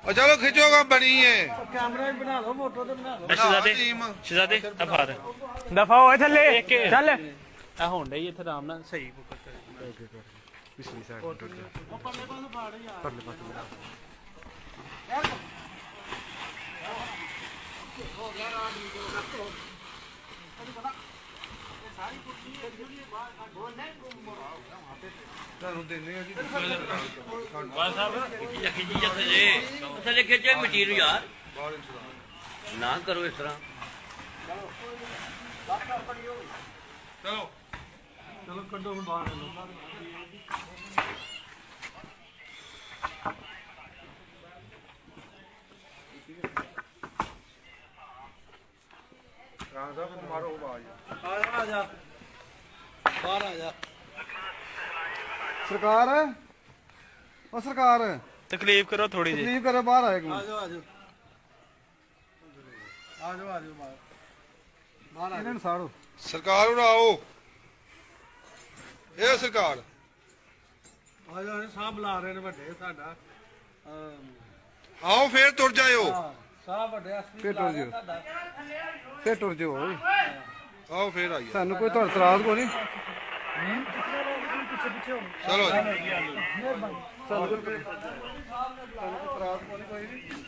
ਉਹ ਚਲੋ ਖਿੱਚੋਗਾ ਬਣੀ ਏ ਕੈਮਰਾ ਵੀ ਬਣਾ ਲਓ ਮੋਟੋ ਤੇ ਬਣਾ ਲਓ ਸ਼ਹਜ਼ਾਦੇ ਅਫਾਰ ਦਫਾ ਹੋਏ ਥੱਲੇ ਚੱਲ ਆ ਹੁਣ ਡਈ ਇੱਥੇ ਆਰਾਮ ਨਾਲ ਸਹੀ ਪਿਛਲੀ ਸਾਈਡ ਉਹ ਪਰਲੇ ਪਾਸੇ ਫਾੜ ਯਾਰ ਪਰਲੇ ਪਾਸੇ ਹੋ ਗਿਆ ਰਾਤ ਨੂੰ ਰੱਖੋ ਤੈਨੂੰ ਪਤਾ ਇਹ ਸਾਰੀ ਕੁਰਸੀ ਜਿਹੜੀ ਬਾਹਰ ਗੋਲ ਨਹੀਂ ਮੋੜਾ ਤੁਹਾਨੂੰ ਦਿੰਦੇ ਆ ਜੀ ਬਾਦ ਸਾਹਿਬ ਖਿੱਚੀ ਜਾਂਦੇ ਜੇ ਥੱਲੇ ਖਿੱਚੇ ਮਿੱਟੀ ਨੂੰ ਯਾਰ ਬਾਹਰ ਇੰਤਜ਼ਾਮ ਨਾ ਕਰੋ ਇਸ ਤਰ੍ਹਾਂ ਚਲੋ ਚਲੋ ਕੱਢੋ ਹੁਣ ਬਾਹਰ ਨੂੰ ਰਾਮ ਸਾਹਿਬ ਮਾਰੋ ਆਵਾਜ਼ ਆ ਜਾ ਬਾਹਰ ਆ ਜਾ ਸਰਕਾਰ ਉਹ ਸਰਕਾਰ ਤਕਲੀਫ ਕਰੋ ਥੋੜੀ ਜਿਹੀ ਤਕਲੀਫ ਕਰੋ ਬਾਹਰ ਆਏ ਆ ਜਾਓ ਆ ਜਾਓ ਆ ਜਾਓ ਆ ਜਾਓ ਬਾਹਰ ਆ ਇਹਨਾਂ ਨੂੰ ਸਾੜੋ ਸਰਕਾਰ ਨੂੰ ਆਓ ਇਹ ਸਰਕਾਰ ਆ ਜਾਓ ਸਾਹ ਬੁਲਾ ਰਹੇ ਨੇ ਵੱਡੇ ਸਾਡਾ ਆਓ ਫੇਰ ਤੁਰ ਜਾਇਓ ਸਾਹ ਵੱਡੇ ਅਸਲੀ ਫੇਰ ਟੁਰ ਜਿਓ ਫੇਰ ਟੁਰ ਜਿਓ ਓਏ ਆਓ ਫੇਰ ਆਈਏ ਸਾਨੂੰ ਕੋਈ ਤੁਹਾਡਾ ਇਤਰਾਜ਼ ਕੋਈ ਨਹੀਂ ਚਲੋ ਜੀ ਸਾਨੂੰ ਕੋਈ ਇਤਰਾਜ਼ ਕੋਈ ਨਹੀਂ